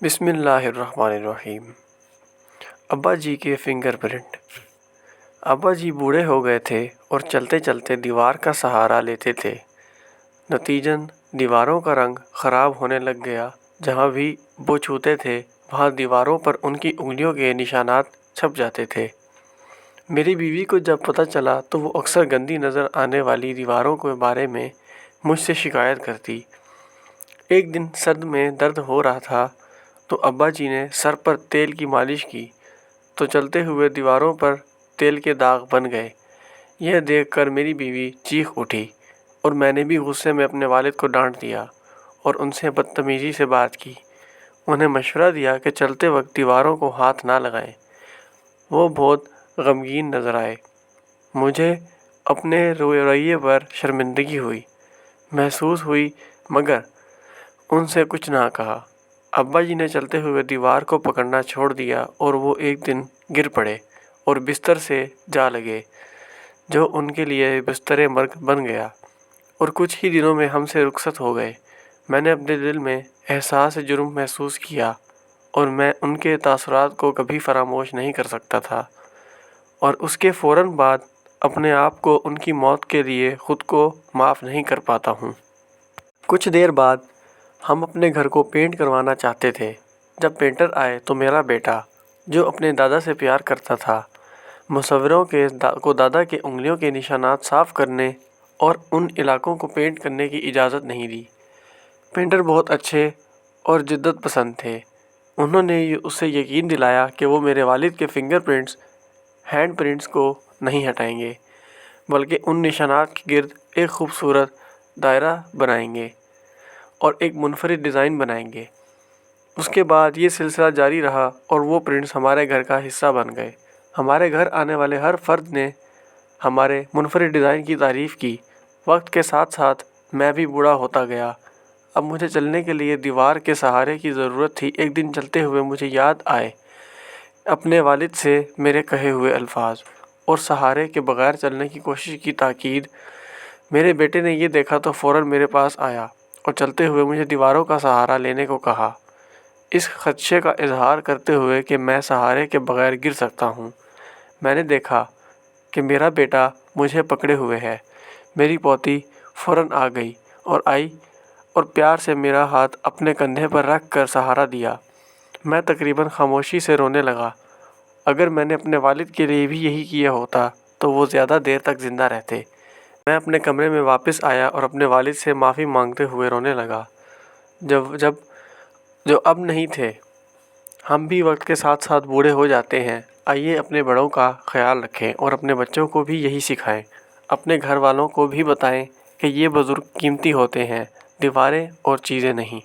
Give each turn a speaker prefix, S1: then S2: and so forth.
S1: بسم اللہ الرحمن الرحیم۔ ابا جی کے فنگر پرنٹ۔ ابا جی بوڑھے ہو گئے تھے اور چلتے چلتے دیوار کا سہارا لیتے تھے۔ نتیجن دیواروں کا رنگ خراب ہونے لگ گیا۔ جہاں بھی وہ چھوتے تھے وہاں دیواروں پر ان کی انگلیوں کے نشانات چھپ جاتے تھے۔ میری بیوی کو جب پتہ چلا تو وہ اکثر گندی نظر آنے والی دیواروں کے بارے میں مجھ سے شکایت کرتی۔ ایک دن سر میں درد ہو رہا تھا تو ابا جی نے سر پر تیل کی مالش کی تو چلتے ہوئے دیواروں پر تیل کے داغ بن گئے۔ یہ دیکھ کر میری بیوی چیخ اٹھی اور میں نے بھی غصے میں اپنے والد کو ڈانٹ دیا اور ان سے بدتمیزی سے بات کی۔ انہیں مشورہ دیا کہ چلتے وقت دیواروں کو ہاتھ نہ لگائیں۔ وہ بہت غمگین نظر آئے۔ مجھے اپنے رویے پر شرمندگی ہوئی محسوس ہوئی مگر ان سے کچھ نہ کہا۔ ابا جی نے چلتے ہوئے دیوار کو پکڑنا چھوڑ دیا اور وہ ایک دن گر پڑے اور بستر سے جا لگے جو ان کے لیے بستر مرگ بن گیا اور کچھ ہی دنوں میں ہم سے رخصت ہو گئے۔ میں نے اپنے دل میں احساس جرم محسوس کیا اور میں ان کے تاثرات کو کبھی فراموش نہیں کر سکتا تھا اور اس کے فوراً بعد اپنے آپ کو ان کی موت کے لیے خود کو معاف نہیں کر پاتا ہوں۔ کچھ دیر بعد ہم اپنے گھر کو پینٹ کروانا چاہتے تھے۔ جب پینٹر آئے تو میرا بیٹا جو اپنے دادا سے پیار کرتا تھا مصوروں کو دادا کے انگلیوں کے نشانات صاف کرنے اور ان علاقوں کو پینٹ کرنے کی اجازت نہیں دی۔ پینٹر بہت اچھے اور جدت پسند تھے۔ انہوں نے اسے یقین دلایا کہ وہ میرے والد کے فنگر پرنٹس ہینڈ پرنٹس کو نہیں ہٹائیں گے بلکہ ان نشانات کے گرد ایک خوبصورت دائرہ بنائیں گے اور ایک منفرد ڈیزائن بنائیں گے۔ اس کے بعد یہ سلسلہ جاری رہا اور وہ پرنٹس ہمارے گھر کا حصہ بن گئے۔ ہمارے گھر آنے والے ہر فرد نے ہمارے منفرد ڈیزائن کی تعریف کی۔ وقت کے ساتھ ساتھ میں بھی بوڑھا ہوتا گیا۔ اب مجھے چلنے کے لیے دیوار کے سہارے کی ضرورت تھی۔ ایک دن چلتے ہوئے مجھے یاد آئے اپنے والد سے میرے کہے ہوئے الفاظ اور سہارے کے بغیر چلنے کی کوشش کی تاکید۔ میرے بیٹے نے یہ دیکھا تو فوراً میرے پاس آیا اور چلتے ہوئے مجھے دیواروں کا سہارا لینے کو کہا، اس خدشے کا اظہار کرتے ہوئے کہ میں سہارے کے بغیر گر سکتا ہوں۔ میں نے دیکھا کہ میرا بیٹا مجھے پکڑے ہوئے ہے۔ میری پوتی فوراً آئی اور پیار سے میرا ہاتھ اپنے کندھے پر رکھ کر سہارا دیا۔ میں تقریباً خاموشی سے رونے لگا۔ اگر میں نے اپنے والد کے لیے بھی یہی کیا ہوتا تو وہ زیادہ دیر تک زندہ رہتے۔ میں اپنے کمرے میں واپس آیا اور اپنے والد سے معافی مانگتے ہوئے رونے لگا جو اب نہیں تھے۔ ہم بھی وقت کے ساتھ ساتھ بوڑھے ہو جاتے ہیں۔ آئیے اپنے بڑوں کا خیال رکھیں اور اپنے بچوں کو بھی یہی سکھائیں۔ اپنے گھر والوں کو بھی بتائیں کہ یہ بزرگ قیمتی ہوتے ہیں، دیواریں اور چیزیں نہیں۔